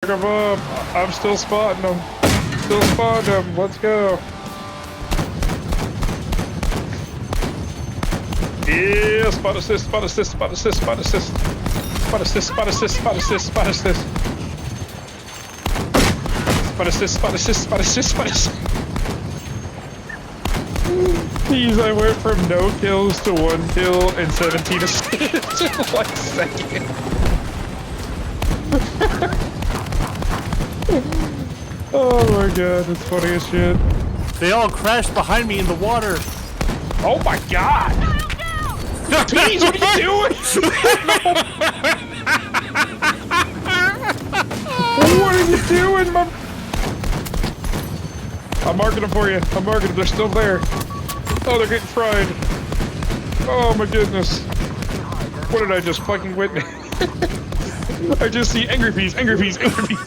Them up. I'm still spotting them. Still spotting them. Let's go. Yeah, spot assist, spot assist, spot assist, spot assist. Spot assist, spot assist, spot assist, spot assist. Spot assist, spot assist, spot assist, spot assist. Jeez, I went from no kills to 1 kill and 17 assists in 1 second. Oh my god, that's funny as shit. They all crashed behind me in the water. Oh my god! Please, what are you doing? What are you doing, my... I'm marking them for you. I'm marking them. They're still there. Oh, they're getting fried. Oh my goodness. What did I just fucking witness? I just see angry peas, angry peas, angry peas.